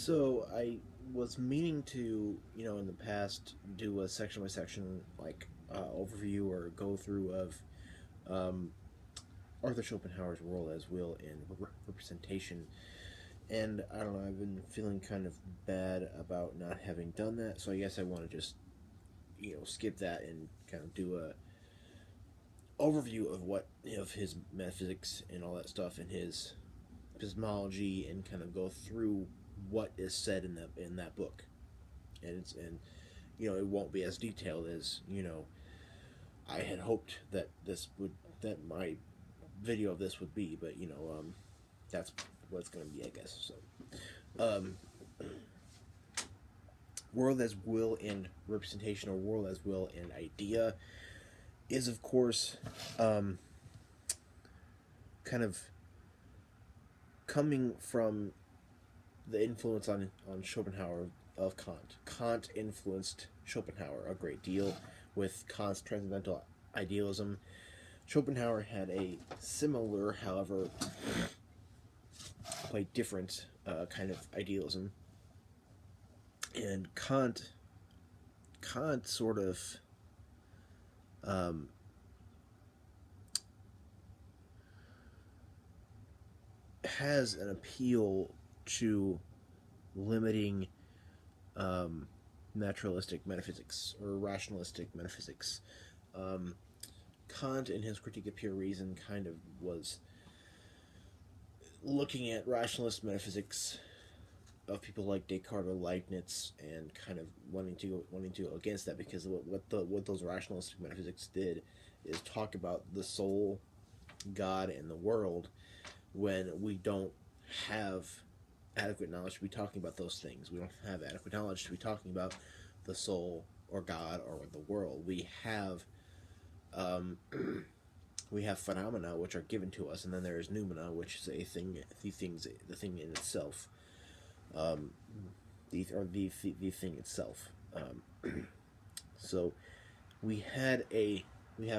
So I was meaning to, in the past, do a section by section overview or go through of um, Arthur Schopenhauer's World as Will and Representation, and I don't know. I've been feeling kind of bad about not having done that, so I guess I want to just skip that and kind of do a overview of what of his metaphysics and all that stuff and his epistemology and kind of go through what is said in that book, and it won't be as detailed as I had hoped that my video of this would be, but that's what it's going to be, I guess. Um, World as Will and Representation, or World as Will and Idea, is of course kind of coming from the influence on Schopenhauer of Kant. Kant influenced Schopenhauer a great deal with Kant's transcendental idealism. Schopenhauer had a similar, however, quite different kind of idealism. And Kant sort of has an appeal to limiting naturalistic metaphysics or rationalistic metaphysics. Kant, in his Critique of Pure Reason, kind of was looking at rationalist metaphysics of people like Descartes or Leibniz, and kind of wanting to go against that, because what those rationalistic metaphysics did is talk about the soul, God, and the world, when we don't have adequate knowledge to be talking about those things. We don't have adequate knowledge to be talking about the soul or God or the world. We have phenomena which are given to us, and then there is noumena, which is the thing in itself, the thing itself. So we have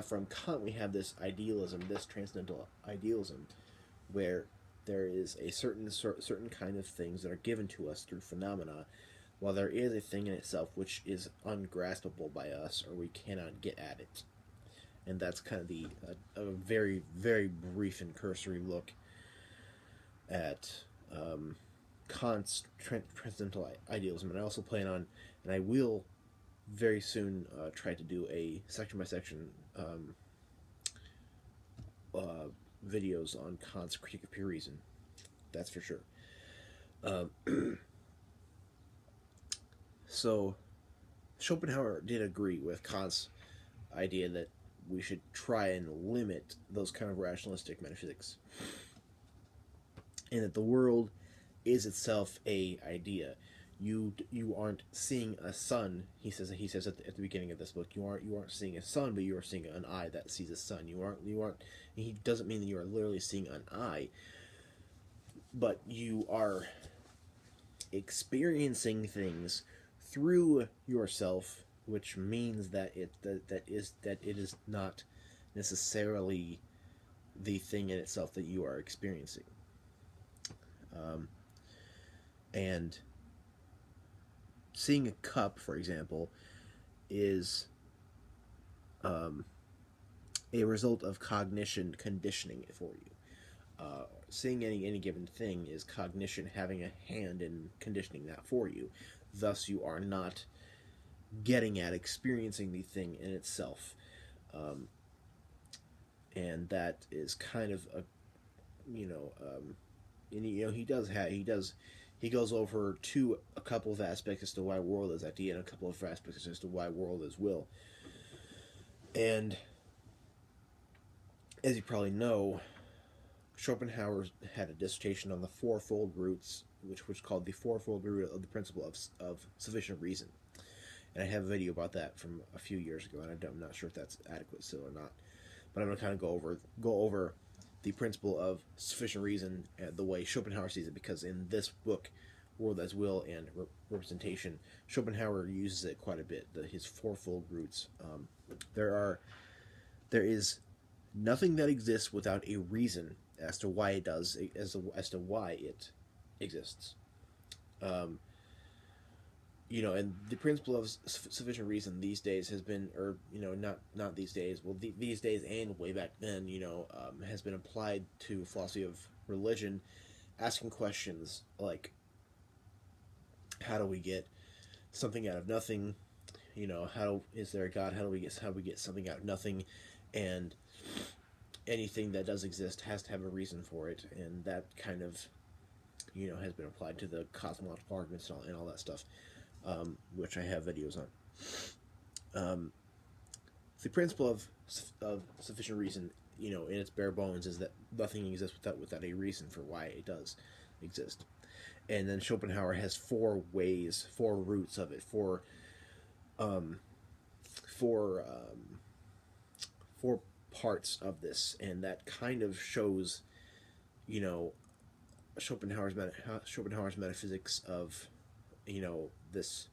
from Kant, we have this idealism, this transcendental idealism, where there is a certain kind of things that are given to us through phenomena, while there is a thing in itself which is ungraspable by us, or we cannot get at it. And that's kind of a very, very brief and cursory look at Kant's transcendental idealism. And I also plan on, and I will very soon try to do a section by section videos on Kant's Critique of Pure Reason. That's for sure. So Schopenhauer did agree with Kant's idea that we should try and limit those kind of rationalistic metaphysics, and that the world is itself a idea. You aren't seeing a sun. He says at the beginning of this book, you aren't seeing a sun, but you are seeing an eye that sees a sun. You aren't. He doesn't mean that you are literally seeing an eye, but you are experiencing things through yourself, which means that it is not necessarily the thing in itself that you are experiencing. And seeing a cup, for example, is a result of cognition conditioning it for you. Seeing any given thing is cognition having a hand in conditioning that for you. Thus, you are not getting at experiencing the thing in itself. And that is kind of a, he goes over a couple of aspects as to why world is idea, and a couple of aspects as to why world is will. And as you probably know, Schopenhauer had a dissertation on the fourfold roots, which was called the fourfold root of the principle of sufficient reason. And I have a video about that from a few years ago, and I'm not sure if that's adequate still or not. But I'm going to kind of go over the principle of sufficient reason the way Schopenhauer sees it, because in this book, World as Will and Representation, Schopenhauer uses it quite a bit. His fourfold roots. There is nothing that exists without a reason as to why it does, as to why it exists. Um, and the principle of sufficient reason these days has been, or not these days, well, these days and way back then, has been applied to philosophy of religion, asking questions like, how do we get something out of nothing? How is there a God? How do we get something out of nothing? And anything that does exist has to have a reason for it, and that kind of has been applied to the cosmological arguments and all that stuff, which I have videos on. Um, the principle of sufficient reason, in its bare bones, is that nothing exists without a reason for why it does exist. And then Schopenhauer has four roots of it, um, four parts of this, and that kind of shows, you know, Schopenhauer's metaphysics of, this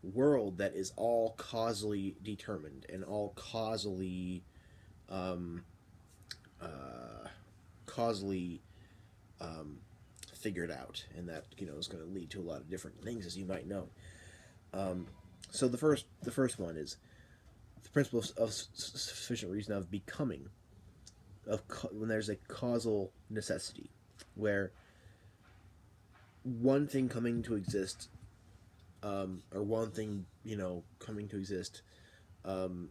world that is all causally determined and all um, causally um, figured out, and that is going to lead to a lot of different things, as you might know. Um, so the first one is the principle of sufficient reason of becoming, when there's a causal necessity, where one thing coming to exist, or one thing coming to exist, um,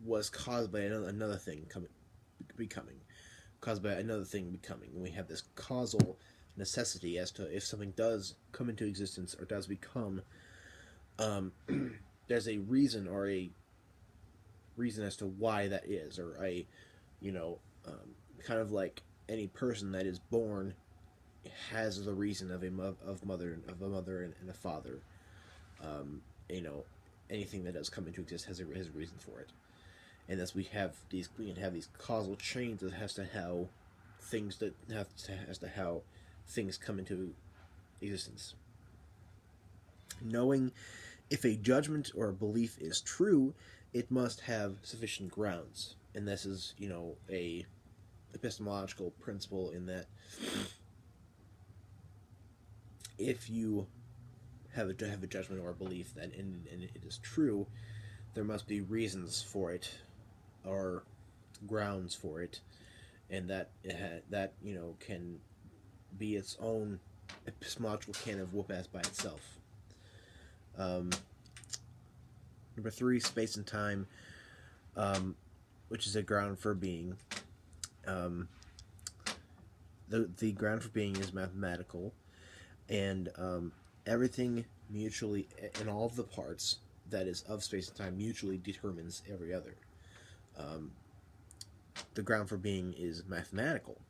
was caused by another thing becoming, caused by another thing becoming. And we have this causal necessity as to if something does come into existence or does become. There's a reason, or a reason as to why that is, or you know, kind of like any person that is born has the reason of a mother and a father. Um, you know, anything that does come into existence has a reason for it, and as we can have these causal chains as to how things come into existence. Knowing if a judgment or a belief is true, it must have sufficient grounds, and this is a epistemological principle, in that if you have a judgment or a belief that and it is true, there must be reasons for it, or grounds for it, and that can be its own epistemological can of whoop ass by itself. Um, Number three, space and time, which is a ground for being. The ground for being is mathematical, and everything mutually, in all of the parts that is of space and time, mutually determines every other. The ground for being is mathematical,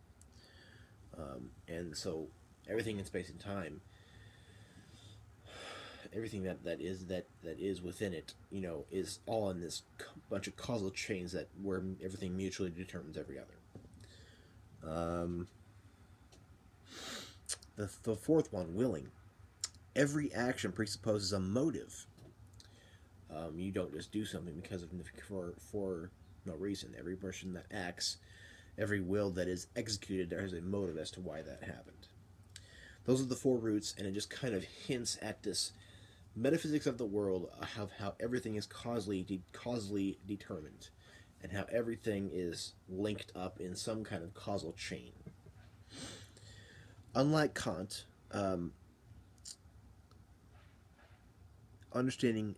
and so everything in space and time, everything that is within it, is all in this bunch of causal chains where everything mutually determines every other. The fourth one, willing. Every action presupposes a motive. You don't just do something for no reason. Every person that acts, every will that is executed, there is a motive as to why that happened. Those are the four roots, and it just kind of hints at this metaphysics of the world, of how everything is causally determined, and how everything is linked up in some kind of causal chain. Unlike Kant, understanding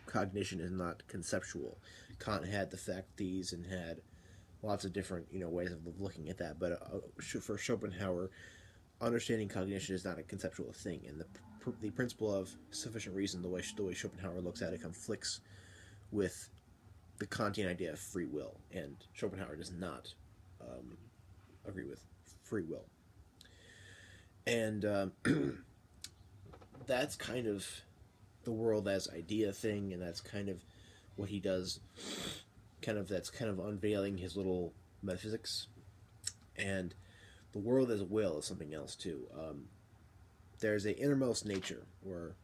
cognition is not conceptual. Kant had the faculties and had lots of different ways of looking at that, but for Schopenhauer, understanding cognition is not a conceptual thing, and the principle of sufficient reason, the way Schopenhauer looks at it, conflicts with the Kantian idea of free will, and Schopenhauer does not agree with free will. And that's kind of the world as idea thing, and that's kind of what he does. That's kind of unveiling his little metaphysics, and the world as will is something else too. There's a innermost nature where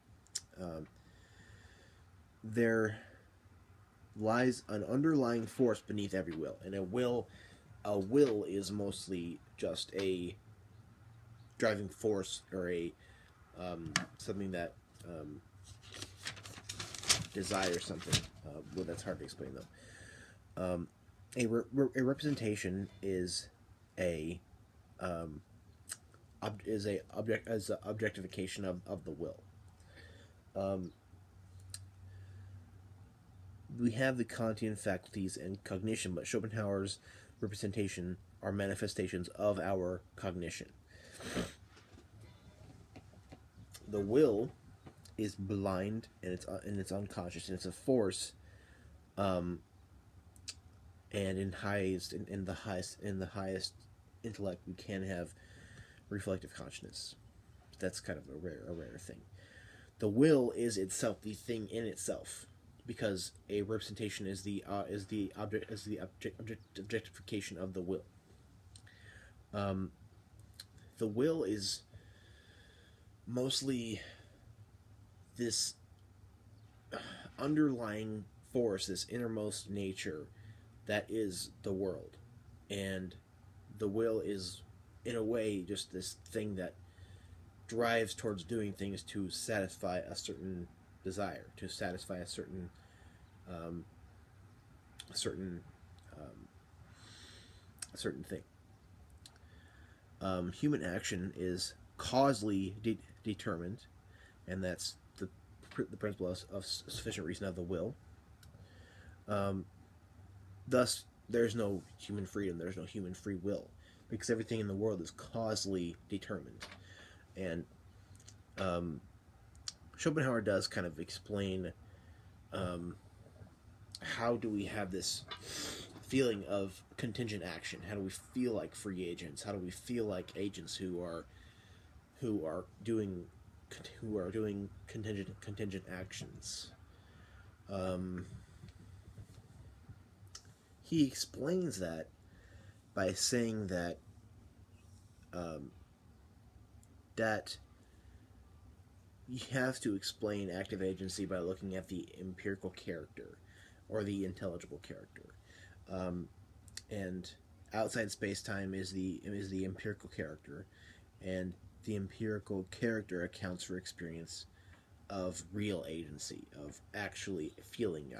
there lies an underlying force beneath every will, and a will is mostly just a driving force or a something that desires something. Well, that's hard to explain though. A representation is a objectification of the will. We have the Kantian faculties and cognition, but Schopenhauer's representation are manifestations of our cognition. The will is blind and it's unconscious, and it's a force, and in the highest intellect we can have reflective consciousness. That's kind of a rare thing. The will is itself the thing in itself, because a representation is the objectification of the will. The will is mostly this underlying force, this innermost nature that is the world. And the will is, in a way, just this thing that drives towards doing things to satisfy a certain desire, to satisfy a certain thing. Human action is causally determined, and that's the principle of sufficient reason of the will. Thus, there's no human freedom, there's no human free will, because everything in the world is causally determined. And Schopenhauer does kind of explain how do we have this feeling of contingent action? How do we feel like free agents? How do we feel like agents who are doing contingent actions? He explains that by saying that that you have to explain active agency by looking at the empirical character or the intelligible character, and outside space-time is the empirical character, and the empirical character accounts for experience of real agency, of actually feeling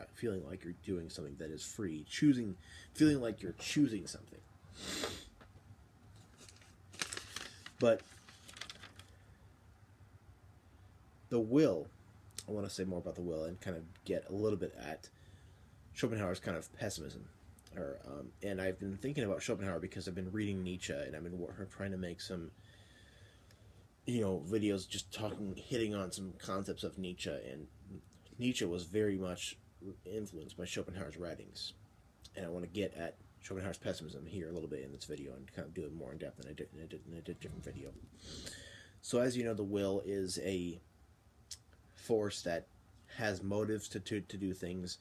like you're doing something that is free, feeling like you're choosing something. But the will, I want to say more about the will and kind of get a little bit at Schopenhauer's kind of pessimism. And I've been thinking about Schopenhauer because I've been reading Nietzsche, and I've been trying to make some videos just hitting on some concepts of Nietzsche, and Nietzsche was very much influenced by Schopenhauer's writings. And I want to get at Schopenhauer's pessimism here a little bit in this video and kind of do it more in depth than I did in a different video. So as you know, the will is a force that has motives to do things,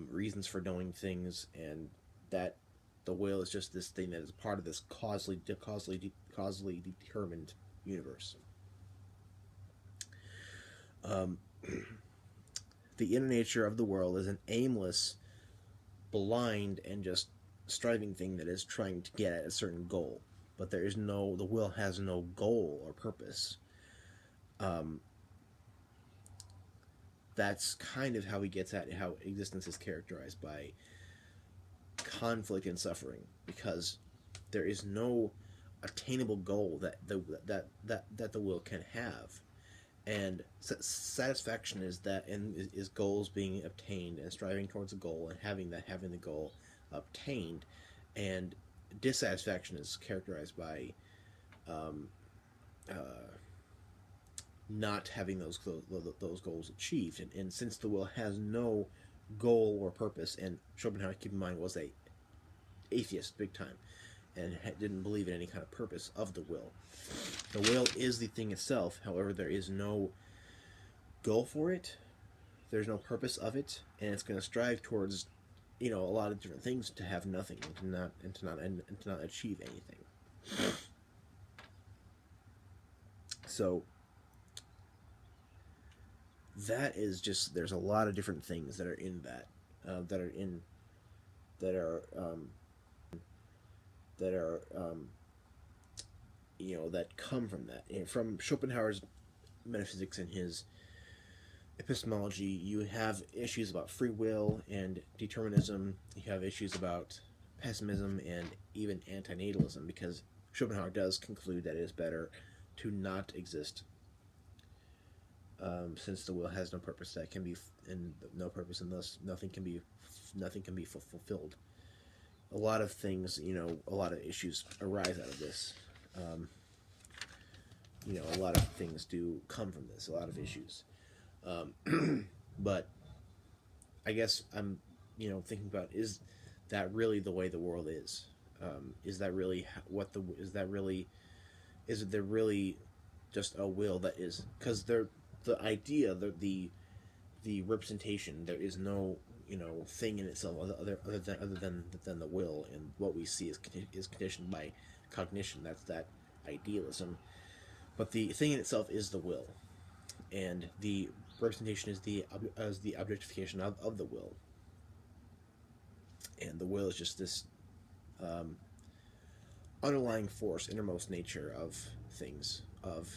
reasons for doing things, and that the will is just this thing that is part of this causally determined universe. The inner nature of the world is an aimless, blind, and just striving thing that is trying to get at a certain goal, but the will has no goal or purpose. That's kind of how he gets at how existence is characterized by conflict and suffering, because there is no attainable goal that the will can have, and satisfaction is goals being obtained and striving towards a goal and having the goal obtained, and dissatisfaction is characterized by not having those goals achieved. And since the will has no goal or purpose, and Schopenhauer, keep in mind, was a atheist big time and didn't believe in any kind of purpose of the will. The will is the thing itself. However, there is no goal for it, there's no purpose of it, and it's going to strive towards a lot of different things to have nothing and to not achieve anything. So that is just, there's a lot of different things that are in that, that come from that. And from Schopenhauer's metaphysics and his epistemology, you have issues about free will and determinism. You have issues about pessimism and even antinatalism, because Schopenhauer does conclude that it is better to not exist, since the will has no purpose that can be, and no purpose, and thus nothing can be fulfilled. A lot of things, a lot of issues arise out of this. A lot of things do come from this. A lot of issues. But I guess I'm, thinking about, is that really the way the world is? Is that really is there really just a will that is, because the idea, the representation, there is no thing in itself other than the will, and what we see is conditioned by cognition. That's that idealism. But the thing in itself is the will, and the representation is the objectification of the will, and the will is just this underlying force, innermost nature of things, of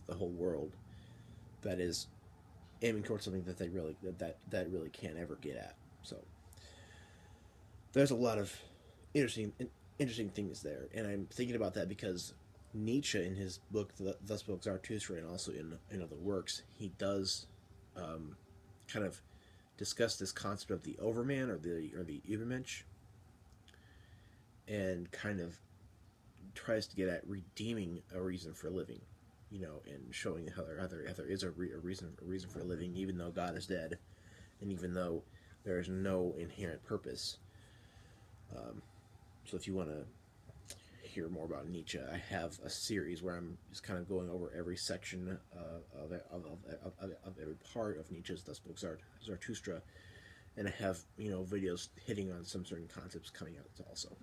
the whole world, that is aiming towards something that they really that really can't ever get at. So there's a lot of interesting things there, and I'm thinking about that because Nietzsche, in his book Thus Spoke Zarathustra, and also in other works, he does kind of discuss this concept of the Overman, or the Übermensch, and kind of tries to get at redeeming a reason for living, and showing how there is a reason for living, even though God is dead, and even though there is no inherent purpose. So if you want to hear more about Nietzsche, I have a series where I'm just kind of going over every section of every part of Nietzsche's Thus Spoke Zarathustra, and I have videos hitting on some certain concepts coming out also.